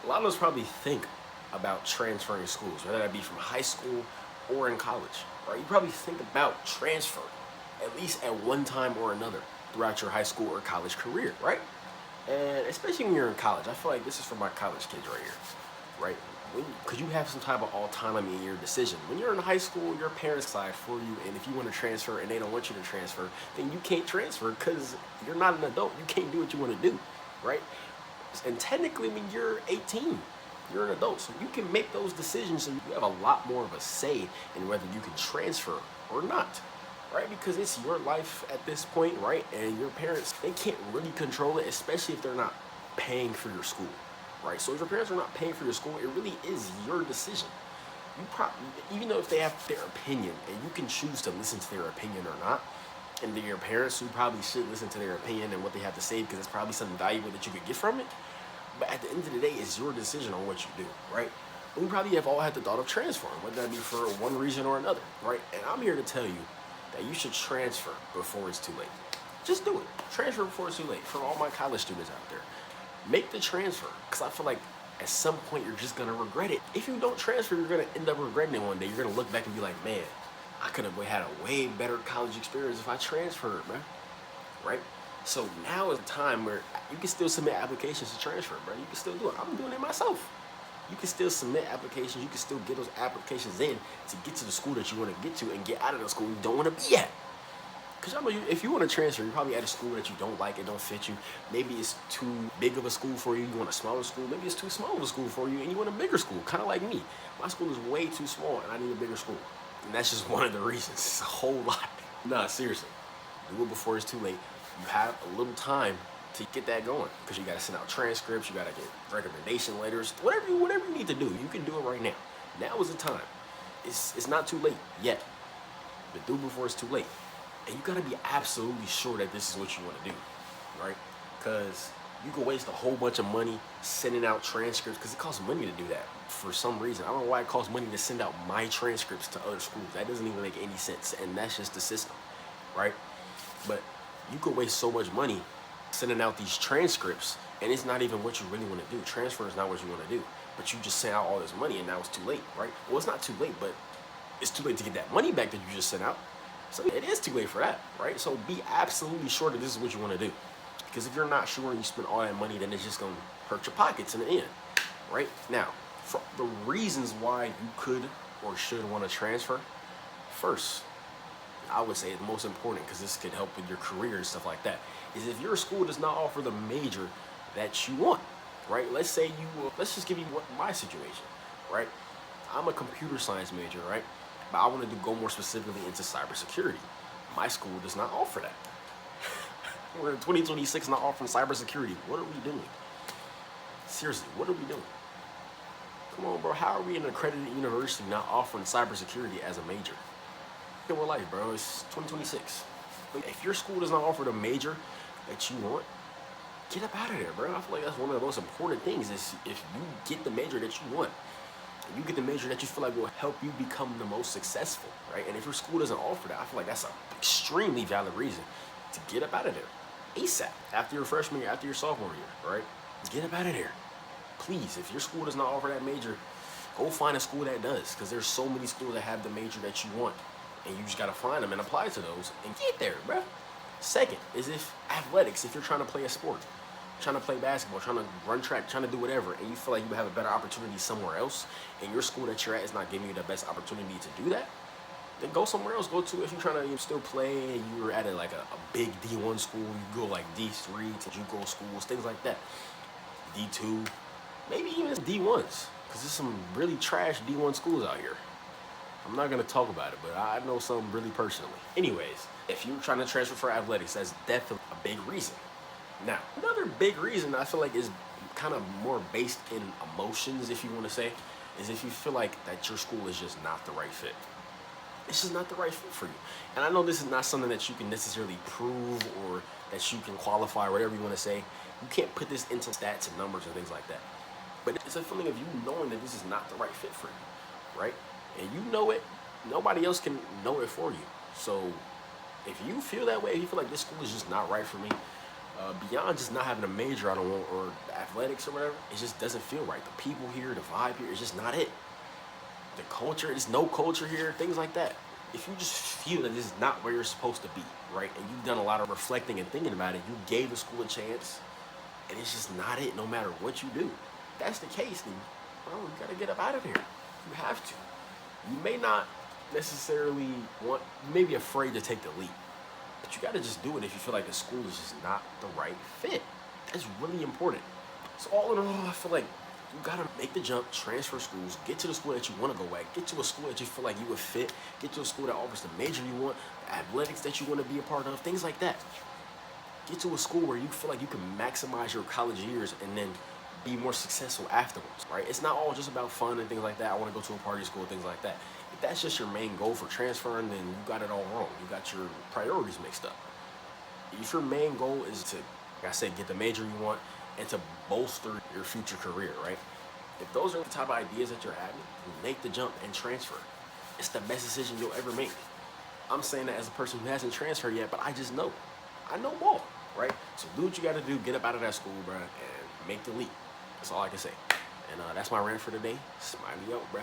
A lot of us probably think about transferring schools, whether that be from high school or in college, right? You probably think about transfer at least at one time or another throughout your high school or college career, right? And especially when you're in college, I feel like this is for my college kids right here, right? Because you have some type of autonomy in your decision. When you're in high school, your parents decide for you, and if you want to transfer and they don't want you to transfer, then you can't transfer because you're not an adult. You can't do what you want to do, right? And technically, when you're 18, you're an adult, so you can make those decisions, and you have a lot more of a say in whether you can transfer or not, right? Because it's your life at this point, right? And your parents, they can't really control it, especially if they're not paying for your school, right? So if your parents are not paying for your school, it really is your decision. You probably, even though if they have their opinion, and you can choose to listen to their opinion or not, and then your parents who probably should listen to their opinion and what they have to say because it's probably something valuable that you could get from it. But at the end of the day, it's your decision on what you do, right? And we probably have all had the thought of transferring, whether that be for one reason or another, right? And I'm here to tell you that you should transfer before it's too late. Just do it. Transfer before it's too late. For all my college students out there, make the transfer, because I feel like at some point you're just gonna regret it. If you don't transfer, you're gonna end up regretting it one day. You're gonna look back and be like, man, I could have had a way better college experience if I transferred, man. Right? So now is the time where you can still submit applications to transfer, bro. You can still do it. I'm doing it myself. You can still submit applications. You can still get those applications in to get to the school that you want to get to and get out of the school you don't want to be at. Because if you want to transfer, you're probably at a school that you don't like, it don't fit you. Maybe it's too big of a school for you. You want a smaller school. Maybe it's too small of a school for you, and you want a bigger school. Kind of like me. My school is way too small, and I need a bigger school. And that's just one of the reasons. It's a whole lot. Nah, seriously. Do it before it's too late. You have a little time to get that going because you got to send out transcripts, you got to get recommendation letters, whatever you need to do. You can do it right now. Now is the time. It's not too late yet, but do it before it's too late. And you got to be absolutely sure that this is what you want to do, right? Because you can waste a whole bunch of money sending out transcripts because it costs money to do that for some reason. I don't know why it costs money to send out my transcripts to other schools. That doesn't even make any sense, and that's just the system, right? But you could waste so much money sending out these transcripts, and it's not even what you really want to do. Transfer is not what you want to do, but you just sent out all this money, and now it's too late, right? Well, it's not too late, but it's too late to get that money back that you just sent out. So it is too late for that, right? So be absolutely sure that this is what you want to do. Because if you're not sure and you spend all that money, then it's just going to hurt your pockets in the end, right? Now, for the reasons why you could or should want to transfer, first, I would say the most important, because this could help with your career and stuff like that, is if your school does not offer the major that you want, right? Let's say let's just give you my situation, right? I'm a computer science major, right? But I wanted to go more specifically into cybersecurity. My school does not offer that. We're in 2026 not offering cybersecurity. What are we doing? Seriously, what are we doing? Come on, bro. How are we an accredited university not offering cybersecurity as a major? In real life, bro. It's 2026. If your school does not offer the major that you want, get up out of there, bro. I feel like that's one of the most important things is if you get the major that you want, you get the major that you feel like will help you become the most successful, right? And if your school doesn't offer that, I feel like that's an extremely valid reason to get up out of there ASAP, after your freshman year, after your sophomore year, right? Get up out of there. Please, if your school does not offer that major, go find a school that does, because there's so many schools that have the major that you want, and you just got to find them and apply to those and get there, bro. Second is if athletics, if you're trying to play a sport, trying to play basketball, trying to run track, trying to do whatever, and you feel like you have a better opportunity somewhere else, and your school that you're at is not giving you the best opportunity to do that, then go somewhere else. Go to, if you're trying to still play and you're at a big D1 school, you go like D3 to JUCO schools, things like that. D2, maybe even D1s, because there's some really trash D1 schools out here. I'm not gonna talk about it, but I know some really personally. Anyways, if you're trying to transfer for athletics, that's definitely a big reason. Now, another big reason I feel like is kind of more based in emotions, if you want to say, is if you feel like that your school is just not the right fit. It's just not the right fit for you. And I know this is not something that you can necessarily prove or that you can qualify, whatever you want to say. You can't put this into stats and numbers and things like that. But it's a feeling of you knowing that this is not the right fit for you, right? And you know it, nobody else can know it for you. So if you feel that way, if you feel like this school is just not right for me, Beyond just not having a major, I don't want, or athletics or whatever, it just doesn't feel right. The people here, the vibe here, it's just not it. The culture, there's no culture here, things like that. If you just feel that this is not where you're supposed to be, right, and you've done a lot of reflecting and thinking about it, you gave the school a chance, and it's just not it no matter what you do. If that's the case, then, bro, you gotta get up out of here. You have to. You may not necessarily you may be afraid to take the leap, but you gotta just do it if you feel like the school is just not the right fit. That's really important. So all in all, I feel like you gotta make the jump, transfer schools, get to the school that you wanna go at, get to a school that you feel like you would fit, get to a school that offers the major you want, the athletics that you wanna be a part of, things like that. Get to a school where you feel like you can maximize your college years and then be more successful afterwards, right? It's not all just about fun and things like that. I want to go to a party school, things like that. If that's just your main goal for transferring, then you got it all wrong. You got your priorities mixed up. If your main goal is to, like I said, get the major you want and to bolster your future career, right? If those are the type of ideas that you're having, make the jump and transfer. It's the best decision you'll ever make. I'm saying that as a person who hasn't transferred yet, but I just know. I know ball, right? So do what you got to do, get up out of that school, bro, and make the leap. That's all I can say. And that's my rant for today. Smiley out, bruh.